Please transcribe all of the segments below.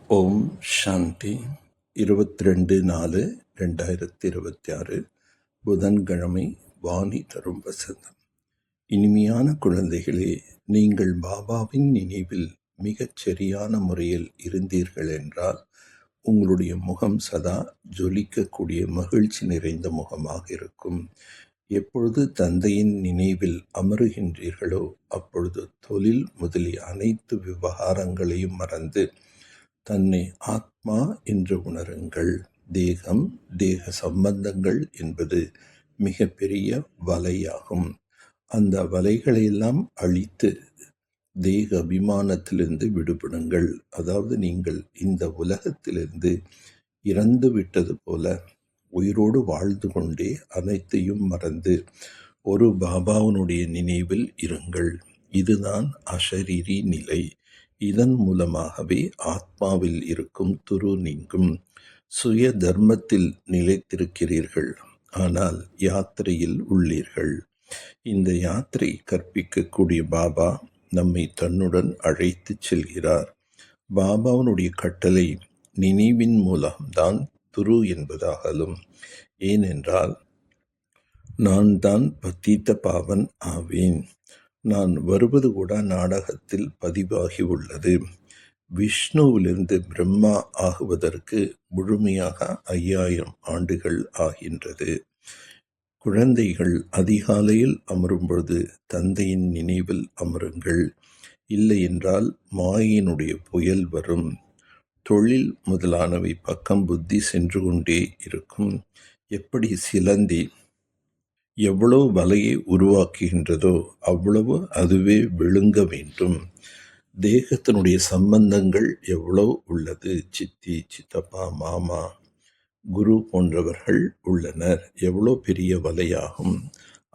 ஓம் சாந்தி. 22/4/2026 புதன்கிழமை. வாணி தரும் வசந்தம். இனிமையான குழந்தைகளே, நீங்கள் பாபாவின் நினைவில் மிகச் சரியான முறையில் இருந்தீர்கள் என்றால் உங்களுடைய முகம் சதா ஜொலிக்கக்கூடிய மகிழ்ச்சி நிறைந்த முகமாக இருக்கும். எப்பொழுது தந்தையின் நினைவில் அமருகின்றீர்களோ அப்பொழுது தொழில் முதலிய அனைத்து விவகாரங்களையும் மறந்து தன்னை ஆத்மா என்று உணருங்கள். தேகம், தேக சம்பந்தங்கள் என்பது மிக பெரிய வலையாகும். அந்த வலைகளையெல்லாம் அழித்து தேக அபிமானத்திலிருந்து விடுபடுங்கள். அதாவது நீங்கள் இந்த உலகத்திலிருந்து இறந்து விட்டது போல உயிரோடு வாழ்ந்து கொண்டே அனைத்தையும் மறந்து ஒரு பாபாவினுடைய நினைவில் இருங்கள். இதுதான் அஷரீரி நிலை. இதன் மூலமாகவே ஆத்மாவில் இருக்கும் துரு நீங்கும். சுய தர்மத்தில் நிலைத்திருக்கிறீர்கள், ஆனால் யாத்திரையில் உள்ளீர்கள். இந்த யாத்திரை கற்பிக்கக்கூடிய பாபா நம்மை தன்னுடன் அழைத்துச் செல்கிறார். பாபாவினுடைய கட்டளை நினைவின் மூலம்தான் துரு என்பதாகலும். ஏனென்றால் நான் தான் பத்தீத்த பாவன் ஆவேன். நான் வருவது கூட நாடகத்தில் பதிவாகி உள்ளது. விஷ்ணுவிலிருந்து பிரம்மா ஆகுவதற்கு முழுமையாக 5000 ஆண்டுகள் ஆகின்றது. குழந்தைகள் அதிகாலையில் அமரும் பொழுது தந்தையின் நினைவில் அமருங்கள். இல்லை என்றால் மாயினுடைய புயல் வரும். தொழில் முதலானவை பக்கம் புத்தி சென்று கொண்டே இருக்கும். எப்படி சிலந்தி எவ்வளவு வலையை உருவாக்குகின்றதோ அவ்வளவு அதுவே விழுங்க வேண்டும். தேகத்தினுடைய சம்பந்தங்கள் எவ்வளவு உள்ளது. சித்தி, சித்தப்பா, மாமா, குரு போன்றவர்கள் உள்ளனர். எவ்வளோ பெரிய வலையாகும்.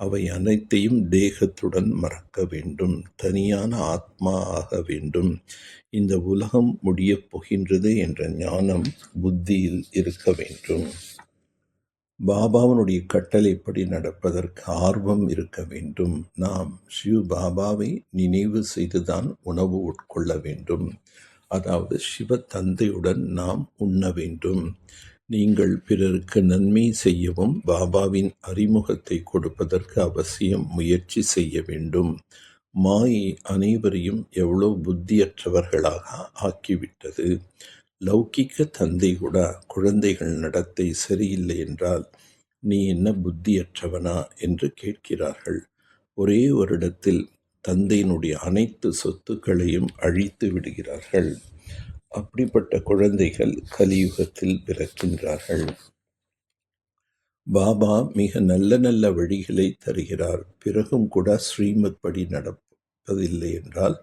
அவை அனைத்தையும் தேகத்துடன் மறக்க வேண்டும். தனியான ஆத்மா ஆக வேண்டும். இந்த உலகம் முடியப் போகின்றது என்ற ஞானம் புத்தியில் இருக்க வேண்டும். பாபாவினுடைய கட்டளைப்படி நடப்பதற்கு ஆர்வம் இருக்க வேண்டும். நாம் சிவ பாபாவை நினைவு செய்துதான் உணவு உட்கொள்ள வேண்டும். அதாவது சிவ தந்தையுடன் நாம் உண்ண வேண்டும். நீங்கள் பிறருக்கு நன்மை செய்யவும் பாபாவின் அறிமுகத்தை கொடுப்பதற்கு அவசியம் முயற்சி செய்ய வேண்டும். மாயை அனைவரையும் எவ்வளோ புத்தியற்றவர்களாக ஆக்கிவிட்டது. லௌகிக்க தந்தை கூட குழந்தைகள் நடத்தை சரியில்லை என்றால் நீ என்ன புத்தியற்றவனா என்று கேட்கிறார்கள். ஒரே வருடத்தில் தந்தையினுடைய அனைத்து சொத்துக்களையும் அழித்து விடுகிறார்கள். அப்படிப்பட்ட குழந்தைகள் கலியுகத்தில் பிறக்கின்றார்கள். பாபா மிக நல்ல நல்ல வழிகளை தருகிறார். பிறகும் கூட ஸ்ரீமத் படி நடப்பதில்லை என்றால்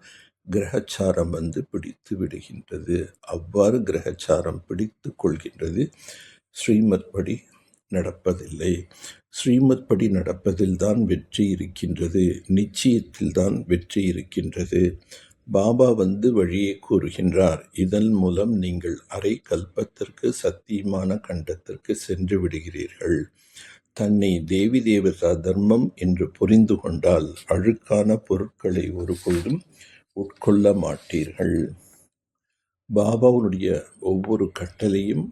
கிரகச்சாரம் வந்து பிடித்து விடுகின்றது. அவ்வாறு கிரகச்சாரம் பிடித்து கொள்கின்றது. ஸ்ரீமத் படி நடப்பதில்லை. ஸ்ரீமத் படி நடப்பதில்தான் வெற்றி இருக்கின்றது. நிச்சயத்தில்தான் வெற்றி இருக்கின்றது. பாபா வந்து வழியை கூறுகின்றார். இதன் மூலம் நீங்கள் அரை கல்பத்திற்கு சத்தியமான கண்டத்திற்கு சென்று விடுகிறீர்கள். தன்னை தேவி தேவதா தர்மம் என்று புரிந்து கொண்டால் அழுக்கான பொருட்களை ஒருபொழுதும் உட்கொள்ள மாட்டீர்கள். பாபாவுடைய ஒவ்வொரு கட்டளையும்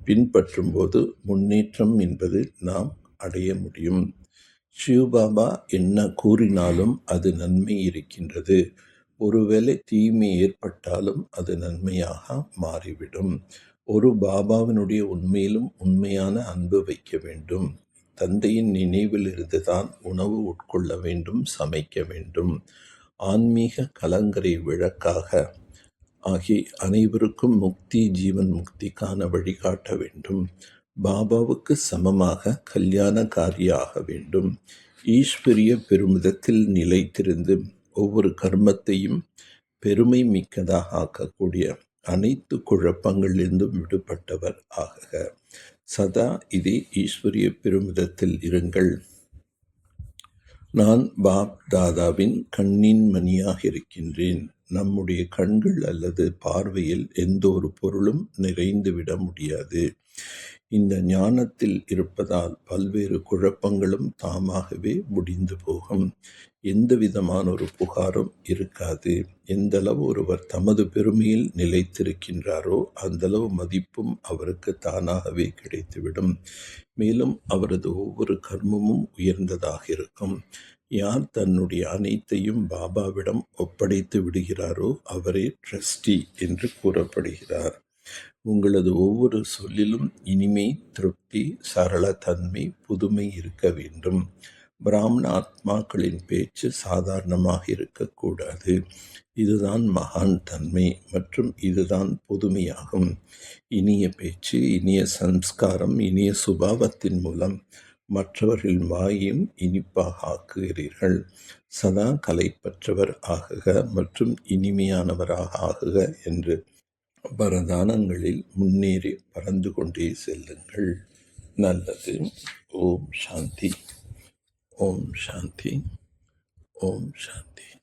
பின்பற்றும் போது முன்னேற்றம் என்பது நாம் அடைய முடியும். சிவபாபா என்ன கூறினாலும் அது நன்மை இருக்கின்றது. ஒருவேளை தீமை ஏற்பட்டாலும் அது நன்மையாக மாறிவிடும். ஒரு பாபாவினுடைய உண்மையிலும் உண்மையான அன்பு வைக்க வேண்டும். தந்தையின் நினைவில் இருந்துதான் உணவு உட்கொள்ள வேண்டும், சமைக்க வேண்டும். ஆன்மீக கலங்கரை விளக்காக ஆகி அனைவருக்கும் முக்தி, ஜீவன் முக்திக்கான வழிகாட்ட வேண்டும். பாபாவுக்கு சமமாக கல்யாணக்காரி ஆக வேண்டும். ஈஸ்வரிய பெருமிதத்தில் நிலைத்திருந்து ஒவ்வொரு கர்மத்தையும் பெருமை மிக்கதாக ஆக்கக்கூடிய அனைத்து குழப்பங்களிலிருந்தும் விடுபட்டவர் ஆக. சதா இதே ஈஸ்வரிய பெருமிதத்தில் இருங்கள். நான் பாப் தாதாவின் கண்ணின் மணியாக இருக்கின்றேன். நம்முடைய கண்கள் அல்லது பார்வையில் எந்த ஒரு பொருளும் நிறைந்துவிட முடியாது. இந்த ஞானத்தில் இருப்பதால் பல்வேறு குழப்பங்களும் தாமாகவே முடிந்து போகும். எந்தவிதமான ஒரு புகாரும் இருக்காது. எந்தளவு ஒருவர் தமது பெருமையில் நிலைத்திருக்கின்றாரோ அந்தளவு மதிப்பும் அவருக்கு தானாகவே கிடைத்துவிடும். மேலும் அவரது ஒவ்வொரு கர்மமும் உயர்ந்ததாக இருக்கும். யார் தன்னுடைய அனைத்தையும் பாபாவிடம் ஒப்படைத்து விடுகிறாரோ அவரே ட்ரஸ்டி என்று கூறப்படுகிறார். உங்களது ஒவ்வொரு சொல்லிலும் இனிமை, திருப்தி, சரளத்தன்மை, புதுமை இருக்க வேண்டும். பிராமண ஆத்மாக்களின் பேச்சு சாதாரணமாக இருக்கக்கூடாது. இதுதான் மகான் தன்மை மற்றும் இதுதான் புதுமையாகும். இனிய பேச்சு, இனிய சம்ஸ்காரம், இனிய சுபாவத்தின் மூலம் மற்றவர்களின் வாயையும் இனிப்பாக ஆக்குகிறீர்கள். சதா கலைப்பற்றவர் ஆகுக மற்றும் இனிமையானவராக ஆகுக என்று வரதானங்களில் முன்னேறி பறந்து கொண்டே செல்லுங்கள். நல்லது. ஓம் சாந்தி. ஓம் சாந்தி. ஓம் சாந்தி.